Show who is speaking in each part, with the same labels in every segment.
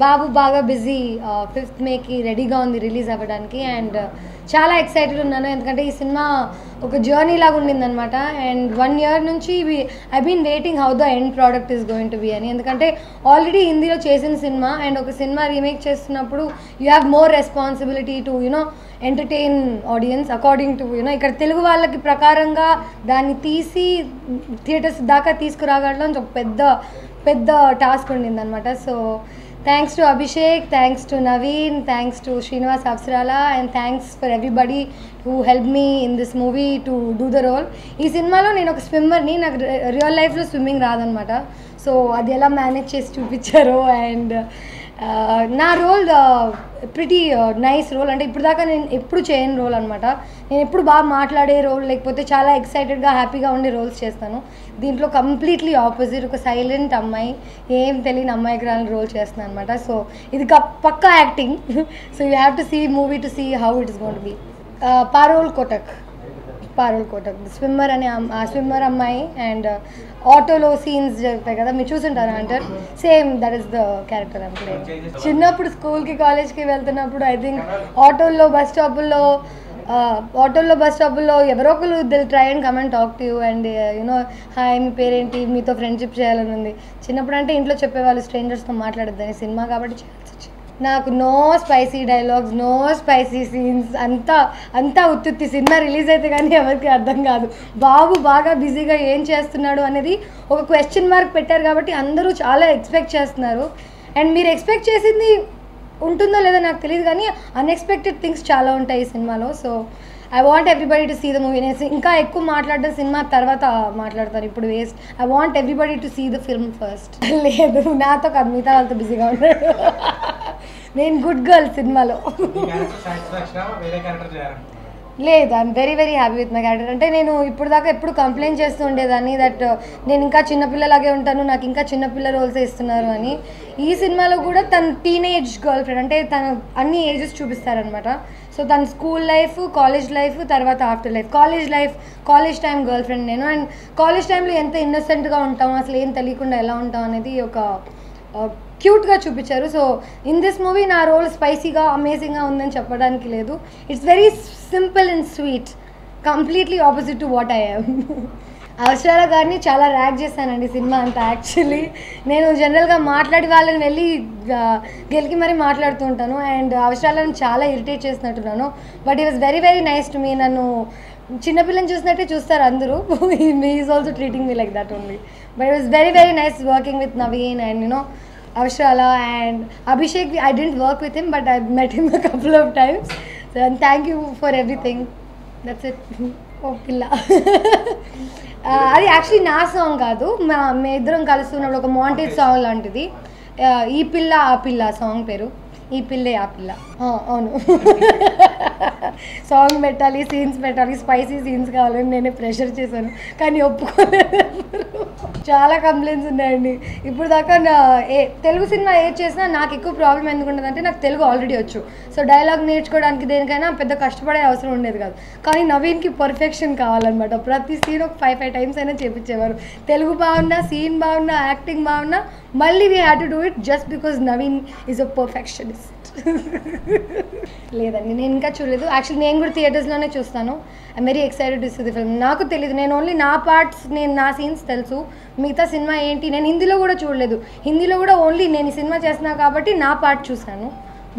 Speaker 1: బాబు బాగా busy 5th మేకి రెడీగా ఉంది రిలీజ్ అవ్వడానికి అండ్ చాలా ఎక్సైటెడ్ ఉన్నాను ఎందుకంటే ఈ సినిమా ఒక జర్నీ లాగా ఉండిందనమాట అండ్ 1 year నుంచి I been waiting how the end product is going to be అని ఎందుకంటే ఆల్రెడీ హిందీలో చేసిన సినిమా అండ్ ఒక సినిమా రీమేక్ చేస్తున్నప్పుడు you have more responsibility to you know entertain audience according to you know ఇక్కడ తెలుగు వాళ్ళకి ప్రకారంగా దాన్ని తీసి థియేటర్స్ దాకా తీసుకురాగడం ఒక పెద్ద టాస్క్ ఉండిందనమాట so thanks to Abhishek thanks to Naveen thanks to Srinivas Avasarala and thanks for everybody who help me in this movie to do the role ఈ సినిమాలో నేను ఒక స్విమ్మర్ని నాకు రియల్ లైఫ్లో స్విమ్మింగ్ రాదనమాట సో అది ఎలా మేనేజ్ చేసి చూపించారో అండ్ నా రోల్ ప్రిటీ నైస్ రోల్ అంటే ఇప్పుడు దాకా నేను ఎప్పుడు చేయని రోల్ అనమాట నేను ఎప్పుడు బాగా మాట్లాడే రోల్ లేకపోతే చాలా ఎక్సైటెడ్గా హ్యాపీగా ఉండే రోల్స్ చేస్తాను దీంట్లో కంప్లీట్లీ ఆపోజిట్ ఒక సైలెంట్ అమ్మాయి ఏం తెలియని అమ్మాయికి రాని రోల్ చేస్తున్నాను అనమాట సో ఇది పక్కా acting so you have to see movie to see how it is going to be Parul Kotak swimmer అనే స్విమ్మర్ అమ్మాయి అండ్ ఆటోలో సీన్స్ జరుగుతాయి కదా మీరు చూసుంటారు అంటారు same that is the character I'm playing చిన్నప్పుడు స్కూల్కి కాలేజ్కి వెళ్తున్నప్పుడు ఐ థింక్ ఆటోల్లో బస్ స్టాపుల్లో ఎవరో ఒకరు will try and come and talk to you and you know hi మీ పేరేంటి మీతో ఫ్రెండ్షిప్ చేయాలని ఉంది చిన్నప్పుడు అంటే ఇంట్లో చెప్పేవాళ్ళు స్ట్రేంజర్స్తో మాట్లాడద్దని సినిమా కాబట్టి చేయాల్సి వచ్చింది నాకు no spicy dialogues no spicy scenes అంతా ఉత్తుత్తి సినిమా రిలీజ్ అయితే కానీ ఎవరికి అర్థం కాదు బాబు బాగా బిజీగా ఏం చేస్తున్నాడు అనేది ఒక క్వశ్చన్ మార్క్ పెట్టారు కాబట్టి అందరూ చాలా ఎక్స్పెక్ట్ చేస్తున్నారు అండ్ మీరు ఎక్స్పెక్ట్ చేసింది ఉంటుందో లేదో నాకు తెలియదు కానీ అన్ఎక్స్పెక్టెడ్ థింగ్స్ చాలా ఉంటాయి ఈ సినిమాలో so I want everybody to see the movie నేను ఇంకా ఎక్కువ మాట్లాడడం సినిమా తర్వాత మాట్లాడతాను ఇప్పుడు waste I want everybody to see the film first లేదు నాతో కాదు మిగతా వాళ్ళతో బిజీగా ఉన్నాడు నేను గుడ్ గర్ల్ సినిమాలో లేదు I'm very happy with my character అంటే నేను ఇప్పుడు దాకా ఎప్పుడు కంప్లైంట్ చేస్తూ ఉండేదాన్ని దట్ నేను ఇంకా చిన్నపిల్లలాగే ఉంటాను నాకు ఇంకా చిన్నపిల్ల రోల్స్ ఇస్తున్నారు అని ఈ సినిమాలో కూడా తన టీనేజ్ గర్ల్ ఫ్రెండ్ అంటే తన అన్ని ఏజెస్ చూపిస్తారనమాట సో తన స్కూల్ లైఫ్ కాలేజ్ లైఫ్ తర్వాత after life college time girl friend నేను అండ్ కాలేజ్ టైంలో ఎంత ఇన్నోసెంట్గా ఉంటాం అసలు ఏం తెలియకుండా ఎలా ఉంటాం అనేది ఒక క్యూట్గా చూపించారు సో ఇన్ దిస్ మూవీ నా రోల్ స్పైసీగా అమేజింగ్గా ఉందని చెప్పడానికి లేదు it's very simple and sweet completely opposite to what I am అవసరాల గారిని చాలా ర్యాక్ చేశానండి సినిమా అంతా యాక్చువల్లీ నేను జనరల్గా మాట్లాడి వాళ్ళని వెళ్ళి గెలికి మరీ మాట్లాడుతూ ఉంటాను అండ్ అవసరాలను చాలా ఇరిటేట్ చేసినట్టున్నాను but it was very nice to me నన్ను చిన్నపిల్లని చూసినట్టే చూస్తారు అందరూ is also treating me like that only but it was very nice working with Naveen and you know Avshrala and Abhishek, I didn't work with him but I met him a couple of times. So and thank you for everything. That's it. Oh pilla. అది actually నా song కాదు మేము ఇద్దరం కలుస్తున్నప్పుడు ఒక montage song లాంటిది ఈ పిల్ల ఆ పిల్ల సాంగ్ పేరు ఈ పిల్లే ఆ పిల్ల అవును సాంగ్ పెట్టాలి సీన్స్ పెట్టాలి స్పైసీ సీన్స్ కావాలని నేనే ప్రెషర్ చేశాను కానీ ఒప్పుకోలేదు చాలా కంప్లైంట్స్ ఉన్నాయండి ఇప్పుడు దాకా తెలుగు సినిమా ఏది చేసినా నాకు ఎక్కువ ప్రాబ్లం ఎందుకు ఉండదంటే నాకు తెలుగు ఆల్రెడీ వచ్చు సో డైలాగ్ నేర్చుకోవడానికి దేనికైనా పెద్ద కష్టపడే అవసరం ఉండేది కాదు కానీ నవీన్కి పర్ఫెక్షన్ కావాలన్నమాట ప్రతి సీన్ ఒక 5 times అయినా చేపించేవారు తెలుగు బాగున్నా సీన్ బాగున్నా యాక్టింగ్ బాగున్నా మళ్ళీ we had to do it just because Naveen is a perfectionist లేదండి నేను ఇంకా చూడలేదు యాక్చువల్లీ నేను కూడా థియేటర్స్లోనే చూస్తాను I'm very excited to see the film నాకు తెలియదు నేను ఓన్లీ నా పార్ట్స్ నా సీన్స్ తెలుసు మిగతా సినిమా ఏంటి నేను హిందీలో కూడా చూడలేదు హిందీలో కూడా ఓన్లీ నేను ఈ సినిమా చేస్తున్నా కాబట్టి నా పార్ట్ చూశాను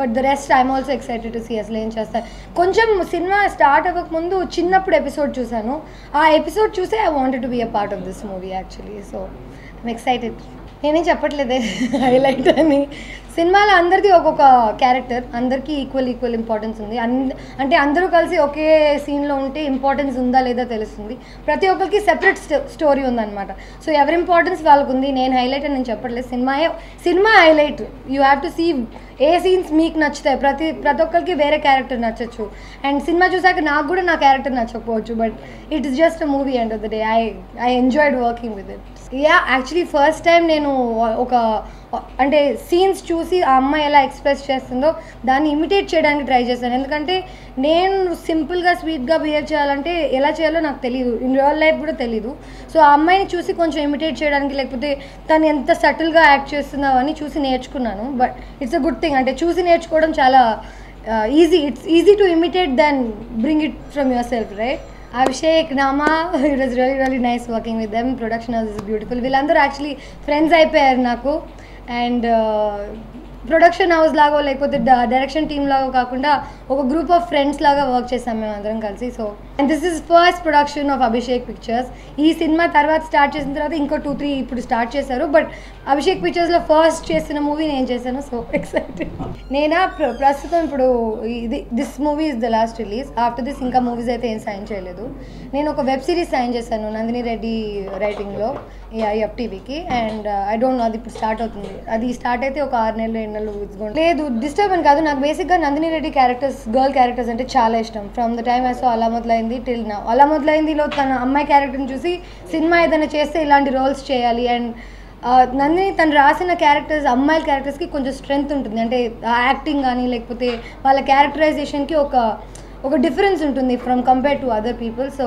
Speaker 1: but the rest I'm also excited to see అసలు ఏం చేస్తాను కొంచెం సినిమా స్టార్ట్ అవ్వకముందు చిన్నప్పుడు ఎపిసోడ్ చూశాను ఆ ఎపిసోడ్ చూసే I wanted to be a part of this movie actually so I'm excited నేనేం చెప్పట్లేదే హైలైట్ అని సినిమాలో అందరికీ ఒక్కొక్క క్యారెక్టర్ అందరికీ ఈక్వల్ ఇంపార్టెన్స్ ఉంది అంటే అందరూ కలిసి ఒకే సీన్లో ఉంటే ఇంపార్టెన్స్ ఉందా లేదా తెలుస్తుంది ప్రతి ఒక్కరికి సెపరేట్ స్టోరీ ఉందన్నమాట సో ఎవరి ఇంపార్టెన్స్ వాళ్ళకు ఉంది నేను హైలైట్ అని నేను చెప్పట్లేదు cinema highlight you have to see ఏ సీన్స్ మీకు నచ్చుతాయి ప్రతి ఒక్కరికి వేరే క్యారెక్టర్ నచ్చచ్చు అండ్ సినిమా చూసాక నాకు కూడా నా క్యారెక్టర్ నచ్చకపోవచ్చు but it is just a movie end of the day I enjoyed working with it yeah actually first time నేను అంటే సీన్స్ చూసి ఆ అమ్మాయి ఎలా ఎక్స్ప్రెస్ చేస్తుందో దాన్ని ఇమిటేట్ చేయడానికి ట్రై చేశాను. ఎందుకంటే నేను సింపుల్గా స్వీట్గా బిహేవ్ చేయాలంటే ఎలా చేయాలో నాకు తెలియదు, ఇన్ రియల్ లైఫ్ కూడా తెలీదు. సో ఆ అమ్మాయిని చూసి కొంచెం ఇమిటేట్ చేయడానికి, లేకపోతే తను ఎంత సటిల్గా యాక్ట్ చేస్తుందో అని చూసి నేర్చుకున్నాను. But it's a good thing, అంటే చూసి నేర్చుకోవడం చాలా it's easy to imitate then bring it from your self, right? Abhishek, Nama, it was really nice working with them. Production was beautiful. వీళ్ళందరూ యాక్చువల్లీ ఫ్రెండ్స్ అయిపోయారు నాకు. అండ్ ప్రొడక్షన్ హౌస్ లాగో లేకపోతే direction team లాగో కాకుండా ఒక గ్రూప్ ఆఫ్ ఫ్రెండ్స్ లాగా work చేసాం మేము అందరం కలిసి. So and this is first production of Abhishek pictures. ఈ సినిమా తర్వాత స్టార్ట్ చేసిన తర్వాత ఇంకో 2-3 ఇప్పుడు స్టార్ట్ చేశారు. బట్ అభిషేక్ పిక్చర్స్లో ఫస్ట్ చేసిన మూవీ నేను చేశాను. So excited. నేనా ప్రస్తుతం ఇప్పుడు this movie is the last release. After this ఇంకా మూవీస్ అయితే ఏం సైన్ చేయలేదు. నేను ఒక వెబ్ సిరీస్ సైన్ చేశాను నందిని రెడ్డి రైటింగ్లో FTVకి. అండ్ ఐ డోంట్ నో అది ఇప్పుడు స్టార్ట్ అవుతుంది. అది స్టార్ట్ అయితే ఒక 6 నెలలు 7 నెలలు లేదు. డిస్టర్బ్ అని కాదు, నాకు బేసిక్గా Nandini Reddy characters, girl characters అంటే చాలా ఇష్టం. From the time I so అలా మొదలైంది టిల్ నౌ. అలా మొదలైందిలో తన అమ్మాయి క్యారెక్టర్ని చూసి సినిమా ఏదైనా చేస్తే ఇలాంటి రోల్స్ చేయాలి. అండ్ నందిని తను రాసిన క్యారెక్టర్స్, అమ్మాయిల క్యారెక్టర్స్కి కొంచెం స్ట్రెంగ్త్ ఉంటుంది. అంటే యాక్టింగ్ కానీ లేకపోతే వాళ్ళ క్యారెక్టరైజేషన్కి ఒక డిఫరెన్స్ ఉంటుంది from compare to other people. So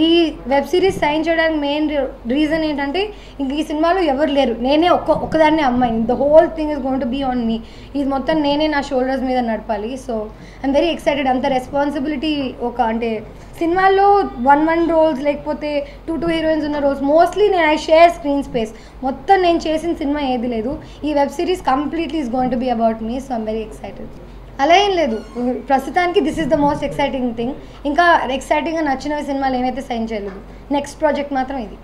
Speaker 1: ఈ వెబ్ సిరీస్ సైన్ చేయడానికి మెయిన్ రీజన్ ఏంటంటే ఇంక ఈ సినిమాలో ఎవరు లేరు, నేనే ఒక్కదాన్నే అమ్మాయిని. The whole thing is going to be on me. ఇది మొత్తం నేనే నా షోల్డర్స్ మీద నడపాలి. So I'm very excited. అంత రెస్పాన్సిబిలిటీ అంటే సినిమాల్లో 1 రోల్స్ లేకపోతే 2 హీరోయిన్స్ ఉన్న రోల్స్ మోస్ట్లీ నేను ఐ షేర్ స్క్రీన్ స్పేస్. మొత్తం నేను చేసిన సినిమా ఏది లేదు. ఈ web series completely is going to be about me. So I'm very excited. అలా ఏం లేదు, ప్రస్తుతానికి this is the most exciting thing. ఇంకా ఎక్సైటింగ్గా నచ్చినవి సినిమాలు ఏమైతే సైన్ చేయలేదు. నెక్స్ట్ ప్రాజెక్ట్ మాత్రం ఇది.